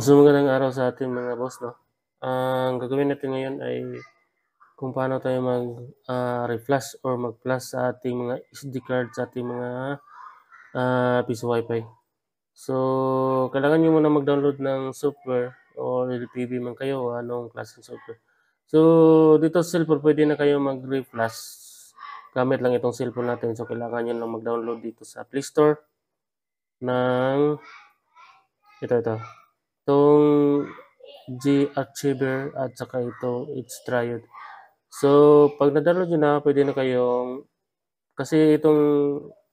So, magandang araw sa ating mga boss, 'no? Ang gagawin natin ngayon ay kung paano tayo reflash or mag-flash sa ating mga SD card sa ating mga, piso Wi-Fi. So, kailangan niyo muna mag-download ng software o LPB man kayo o anong klaseng software. So, dito sa cellphone puwede na kayo mag-reflash gamit lang itong cellphone natin. So, kailangan niyo lang mag-download dito sa Play Store ng ito, itong G-Archiver at saka itong H-Triode. So, 'pag na-download niyo na, puwede na kayong kasi itong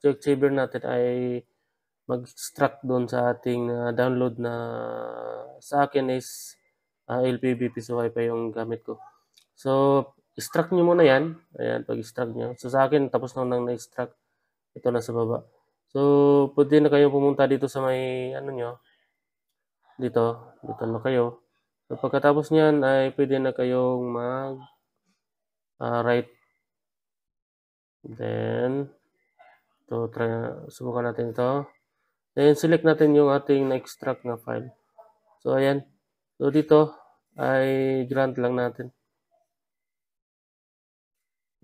G-Archiver natin ay mag-extract do'n sa ating, download na sa akin is, LPB piso Wi-Fi yung gamit ko. So, extract niyo muna 'yan, ayan, pag-extract niyo. So, sa akin tapos na na-extract, ito na sa baba. So, puwede na kayong pumunta dito sa may ano niyo, dito na kayo. So, pagkatapos niyan ay puwede na kayong right, then subukan natin ito. Then select natin yung ating na-extract na file. So, ayan. So, dito ay grant lang natin.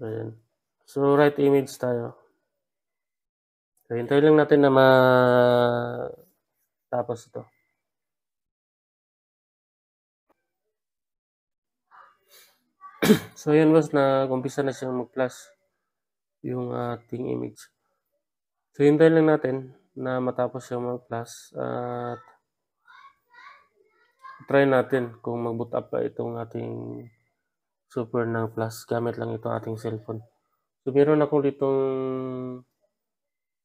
Ayan. So, right image tayo. So, hintayin lang natin na matapos ito. So, ayan boss, nag-umpisa na siyang mag-flash yung ating image. So, hintayin lang natin na matapos siyang mag-flash at try natin kung mag-boot up pa itong ating super ng flash gamit lang itong ating cellphone. So, meron akong ditong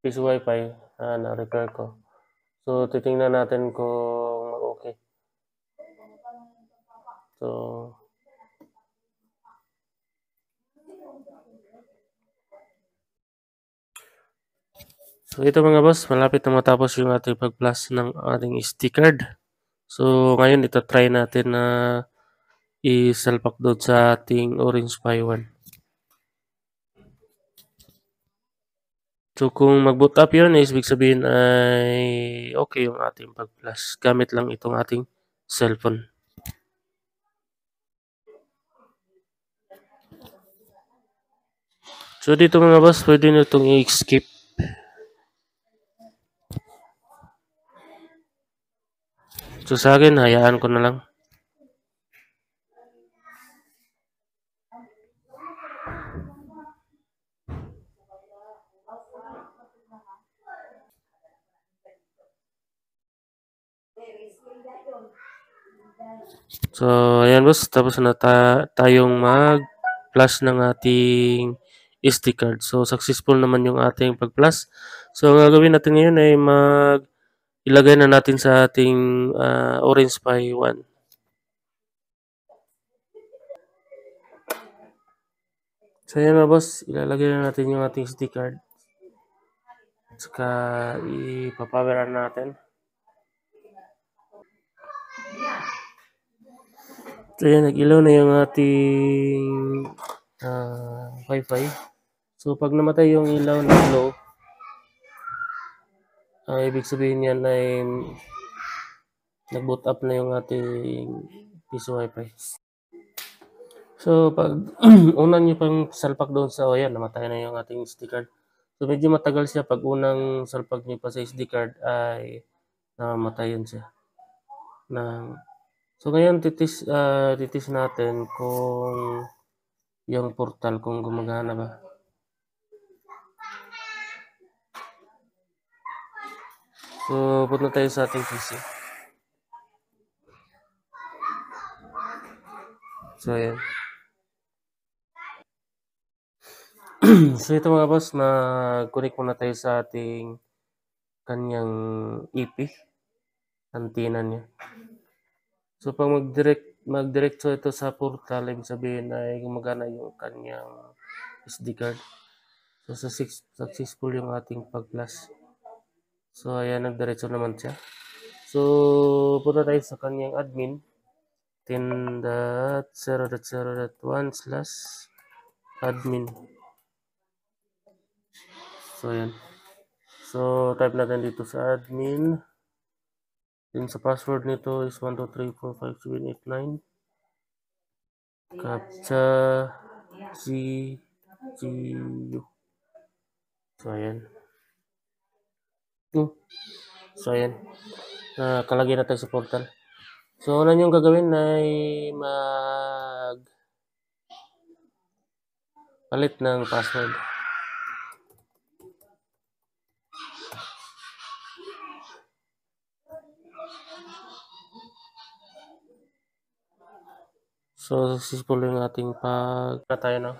piso Wi-Fi na-repair ko. So, titingnan natin kung okay. So, ito mga boss, malapit na matapos yung ating pag-flash ng ating SD card. So, ngayon ita-try natin na i-self-upload sa ating Orange Pi 1. So, kung mag-boot up yun, ibig sabihin ay okay yung ating pag-flash gamit lang itong ating cellphone. So, dito mga boss, pwede nyo itong i-skip. So, sa akin, hayaan ko na lang. So, ayan boss, tapos na tayong mag-flash ng ating SD card. So, successful naman yung ating pag-flash. So, ang gagawin natin ngayon ay ilagay na natin sa ating Orange Pi 1. So, ayan mga boss, ilalagay na natin yung ating SD card. At saka, ipapower on natin. So, ayan, nag-ilaw na yung ating Wi-Fi. So, pag namatay yung ilaw na glow, ibig sabihin yan ay nag-boot up na yung ating piso Wi-Fi. So, pag una nyo pang salpak doon sa, ayan, namatay na yung ating SD card. So, medyo matagal siya pag unang salpak nyo pa sa SD card ay namamatayan siya. So, ngayon titis natin kung yung portal kung gumagana ba. So, punta tayo sa ating PC. So, ayan. So, ito mga boss, mag-connect muna tayo sa ating kanyang EP, antenna niya. So, pag mag-diretso ito sa portal, ibig sabihin ay gumagana yung kanyang SD card. So, successful yung ating pag-flash. So, ayan, nagdiretso naman siya. So, punta tayo sa kanyang admin, 10.0.0.1/admin. So, ayan. So, type natin dito sa admin. Then sa password nito is 123456789. CAPTCHA GGU. So ayan. So ayan. Nakalagay na tayo sa portal. So una niyong gagawin ay palit ng password. So successful yung ating tayo no.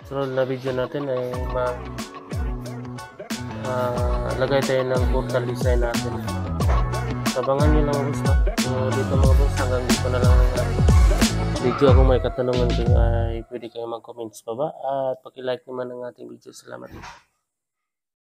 Sunod na video natin ay lagay tayo ng portal design natin. So abangan nyo lang boss no. So dito mga boss, hanggang dito na lang ang video. Kung may katanungan kayo ay pwede kayo mag-comment sa baba at paki-like naman ang ating video. Salamat.